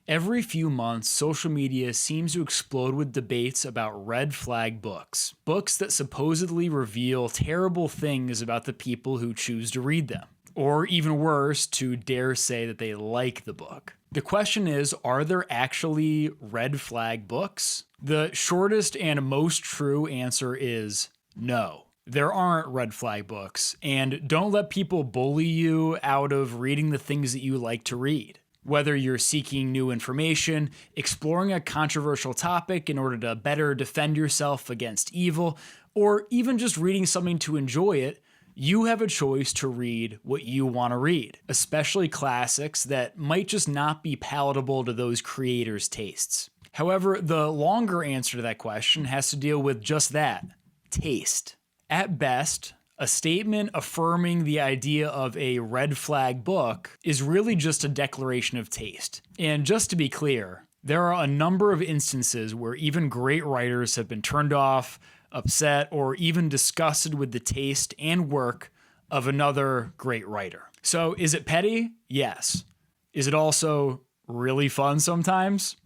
Every few months, social media seems to explode with debates about red flag books. Books that supposedly reveal terrible things about the people who choose to read them. Or even worse, to dare say that they like the book. The question is, are there actually red flag books? The shortest and most true answer is no. There aren't red flag books, and don't let people bully you out of reading the things that you like to read. Whether you're seeking new information, exploring a controversial topic in order to better defend yourself against evil, or even just reading something to enjoy it, you have a choice to read what you want to read, especially classics that might just not be palatable to those creators' tastes. However, the longer answer to that question has to deal with just that, taste. At best, a statement affirming the idea of a red flag book is really just a declaration of taste. And just to be clear, there are a number of instances where even great writers have been turned off, upset, or even disgusted with the taste and work of another great writer. So is it petty? Yes. Is it also really fun sometimes?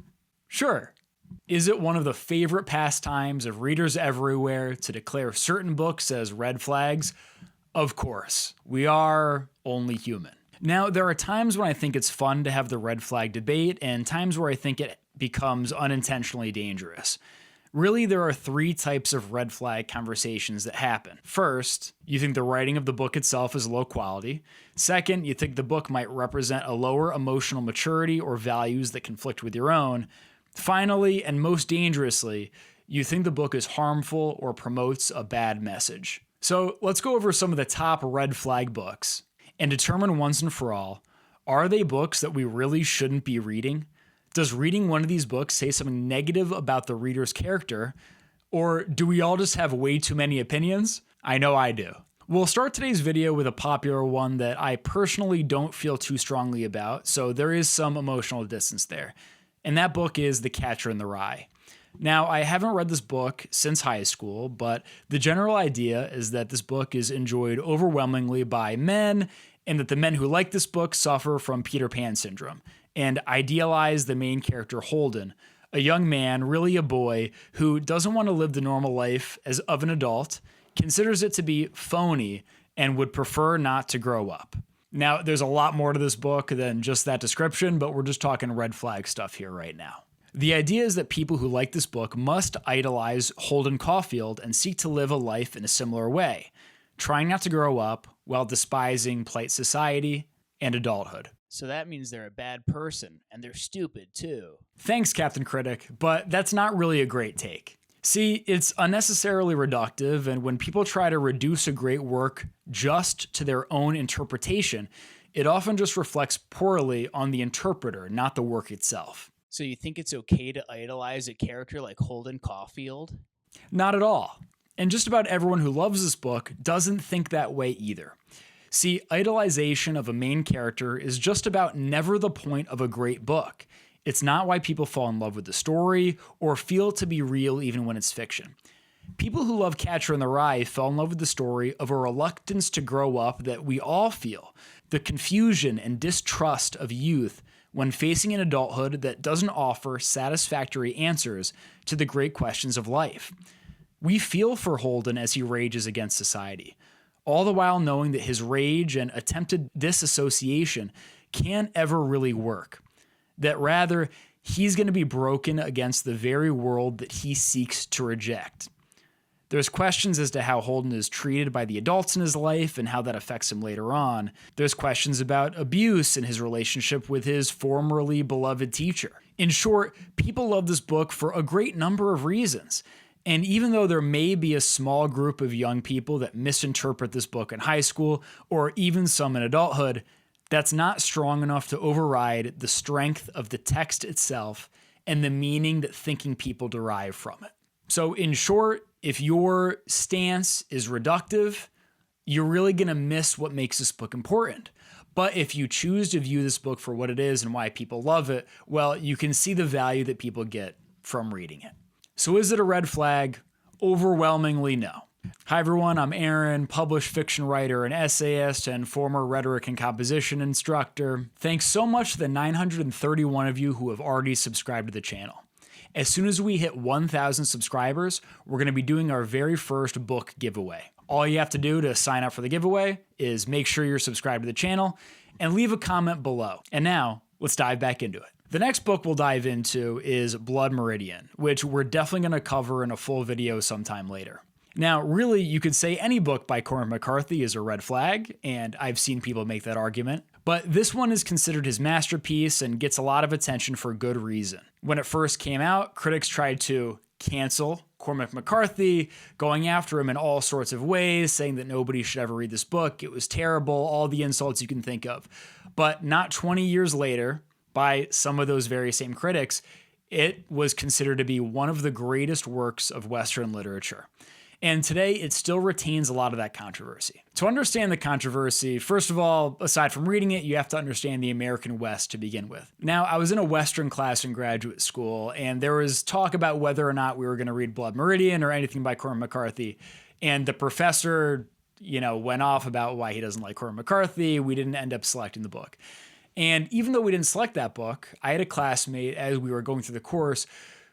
Sure. Is it one of the favorite pastimes of readers everywhere to declare certain books as red flags? Of course. We are only human. Now, there are times when I think it's fun to have the red flag debate and times where I think it becomes unintentionally dangerous. Really, there are three types of red flag conversations that happen. First, you think the writing of the book itself is low quality. Second, you think the book might represent a lower emotional maturity or values that conflict with your own. Finally, and most dangerously, you think the book is harmful or promotes a bad message. So let's go over some of the top red flag books and determine once and for all, are they books that we really shouldn't be reading? Does reading one of these books say something negative about the reader's character? Or do we all just have way too many opinions? I know I do. We'll start today's video with a popular one that I personally don't feel too strongly about, so there is some emotional distance there. And that book is The Catcher in the Rye. Now, I haven't read this book since high school, but the general idea is that this book is enjoyed overwhelmingly by men, and that the men who like this book suffer from Peter Pan syndrome, and idealize the main character Holden, a young man, really a boy, who doesn't want to live the normal life as of an adult, considers it to be phony, and would prefer not to grow up. Now, there's a lot more to this book than just that description, but we're just talking red flag stuff here right now. The idea is that people who like this book must idolize Holden Caulfield and seek to live a life in a similar way, trying not to grow up while despising polite society and adulthood. So that means they're a bad person, and they're stupid too. Thanks, Captain Critic, but that's not really a great take. See, it's unnecessarily reductive, and when people try to reduce a great work just to their own interpretation, it often just reflects poorly on the interpreter, not the work itself. So you think it's okay to idolize a character like Holden Caulfield? Not at all. And just about everyone who loves this book doesn't think that way either. See, idolization of a main character is just about never the point of a great book. It's not why people fall in love with the story or feel it to be real even when it's fiction. People who love Catcher in the Rye fell in love with the story of a reluctance to grow up that we all feel, the confusion and distrust of youth when facing an adulthood that doesn't offer satisfactory answers to the great questions of life. We feel for Holden as he rages against society, all the while knowing that his rage and attempted disassociation can't ever really work. That rather, he's going to be broken against the very world that he seeks to reject. There's questions as to how Holden is treated by the adults in his life and how that affects him later on. There's questions about abuse in his relationship with his formerly beloved teacher. In short, people love this book for a great number of reasons. And even though there may be a small group of young people that misinterpret this book in high school, or even some in adulthood, that's not strong enough to override the strength of the text itself and the meaning that thinking people derive from it. So in short, if your stance is reductive, you're really going to miss what makes this book important. But if you choose to view this book for what it is and why people love it, well, you can see the value that people get from reading it. So is it a red flag? Overwhelmingly no. Hi everyone, I'm Aaron, published fiction writer and essayist and former rhetoric and composition instructor. Thanks so much to the 931 of you who have already subscribed to the channel. As soon as we hit 1,000 subscribers, we're going to be doing our very first book giveaway. All you have to do to sign up for the giveaway is make sure you're subscribed to the channel and leave a comment below. And now, let's dive back into it. The next book we'll dive into is Blood Meridian, which we're definitely going to cover in a full video sometime later. Now, really, you could say any book by Cormac McCarthy is a red flag, and I've seen people make that argument, but this one is considered his masterpiece and gets a lot of attention for good reason. When it first came out, critics tried to cancel Cormac McCarthy, going after him in all sorts of ways, saying that nobody should ever read this book, it was terrible, all the insults you can think of. But not 20 years later, by some of those very same critics, it was considered to be one of the greatest works of Western literature. And today, it still retains a lot of that controversy. To understand the controversy, first of all, aside from reading it, you have to understand the American West to begin with. Now, I was in a Western class in graduate school, and there was talk about whether or not we were going to read Blood Meridian or anything by Cormac McCarthy. And the professor, went off about why he doesn't like Cormac McCarthy. We didn't end up selecting the book. And even though we didn't select that book, I had a classmate as we were going through the course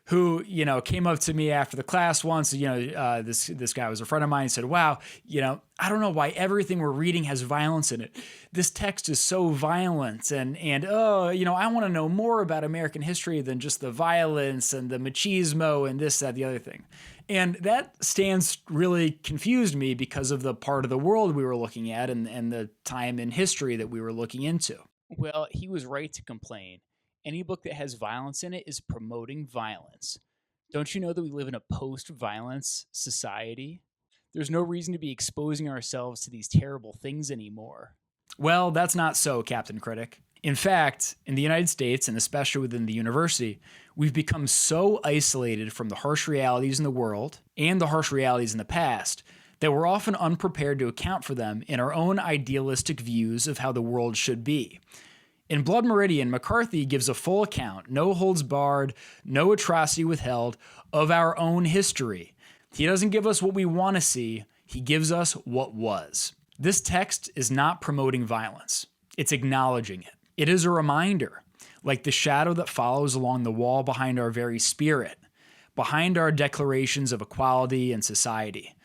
who, came up to me after the class once, this guy was a friend of mine, and said, wow, I don't know why everything we're reading has violence in it. This text is so violent and I want to know more about American history than just the violence and the machismo and this, that, the other thing. And that stance really confused me because of the part of the world we were looking at and the time in history that we were looking into. Well, he was right to complain. Any book that has violence in it is promoting violence. Don't you know that we live in a post-violence society? There's no reason to be exposing ourselves to these terrible things anymore. Well, that's not so, Captain Critic. In fact, in the United States, and especially within the university, we've become so isolated from the harsh realities in the world and the harsh realities in the past that we're often unprepared to account for them in our own idealistic views of how the world should be. In Blood Meridian, McCarthy gives a full account, no holds barred, no atrocity withheld, of our own history. He doesn't give us what we want to see, he gives us what was. This text is not promoting violence, it's acknowledging it. It is a reminder, like the shadow that follows along the wall behind our very spirit, behind our declarations of equality and society.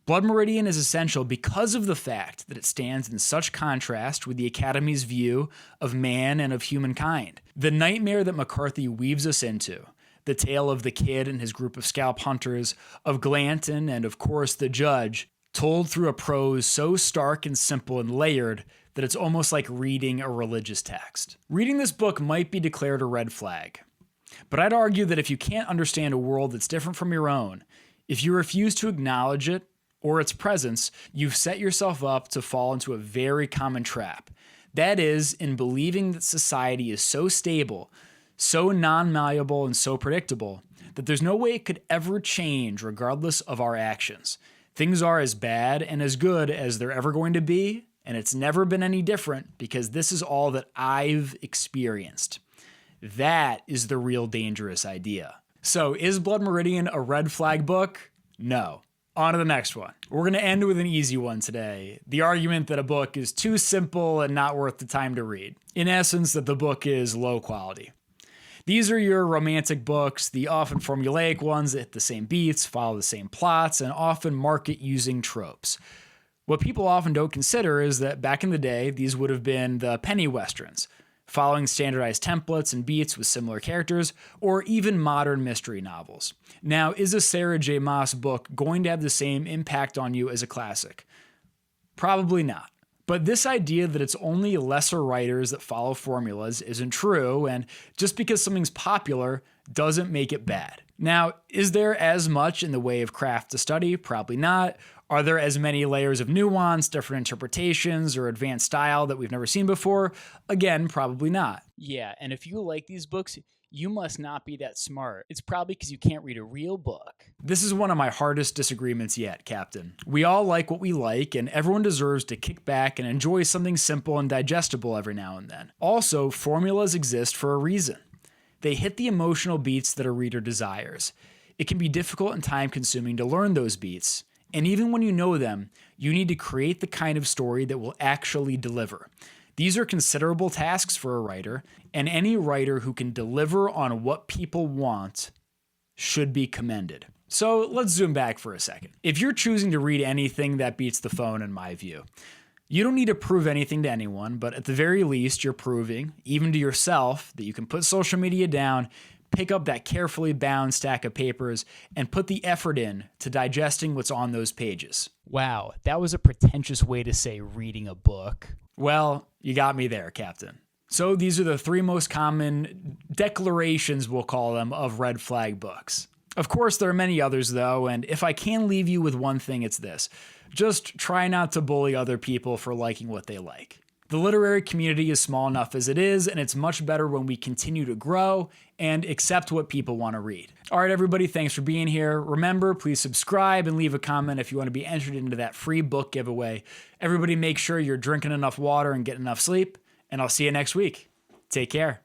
Blood Meridian is essential because of the fact that it stands in such contrast with the Academy's view of man and of humankind. The nightmare that McCarthy weaves us into, the tale of the kid and his group of scalp hunters, of Glanton and of course the judge, told through a prose so stark and simple and layered that it's almost like reading a religious text. Reading this book might be declared a red flag, but I'd argue that if you can't understand a world that's different from your own, if you refuse to acknowledge it, or its presence, you've set yourself up to fall into a very common trap. That is, in believing that society is so stable, so non-malleable, and so predictable, that there's no way it could ever change regardless of our actions. Things are as bad and as good as they're ever going to be, and it's never been any different because this is all that I've experienced. That is the real dangerous idea. So, is Blood Meridian a red flag book? No. On to the next one. We're going to end with an easy one today. The argument that a book is too simple and not worth the time to read. In essence, that the book is low quality. These are your romantic books, the often formulaic ones that hit the same beats, follow the same plots, and often market-using tropes. What people often don't consider is that back in the day, these would have been the penny westerns, following standardized templates and beats with similar characters, or even modern mystery novels. Now, is a Sarah J. Maas book going to have the same impact on you as a classic? Probably not. But this idea that it's only lesser writers that follow formulas isn't true, and just because something's popular doesn't make it bad. Now, is there as much in the way of craft to study? Probably not. Are there as many layers of nuance, different interpretations, or advanced style that we've never seen before? Again, probably not. Yeah, and if you like these books, you must not be that smart. It's probably because you can't read a real book. This is one of my hardest disagreements yet, Captain. We all like what we like, and everyone deserves to kick back and enjoy something simple and digestible every now and then. Also, formulas exist for a reason. They hit the emotional beats that a reader desires. It can be difficult and time-consuming to learn those beats, And even when you know them, you need to create the kind of story that will actually deliver. These are considerable tasks for a writer, and any writer who can deliver on what people want should be commended. So let's zoom back for a second. If you're choosing to read anything, that beats the phone in my view. You don't need to prove anything to anyone, but at the very least, you're proving, even to yourself, that you can put social media down, pick up that carefully bound stack of papers, and put the effort in to digesting what's on those pages. Wow, that was a pretentious way to say reading a book. Well, you got me there, Captain. So these are the 3 most common declarations, we'll call them, of red flag books. Of course, there are many others, though, and if I can leave you with one thing, it's this. Just try not to bully other people for liking what they like. The literary community is small enough as it is, and it's much better when we continue to grow and accept what people want to read. All right, everybody, thanks for being here. Remember, please subscribe and leave a comment if you want to be entered into that free book giveaway. Everybody make sure you're drinking enough water and getting enough sleep, and I'll see you next week. Take care.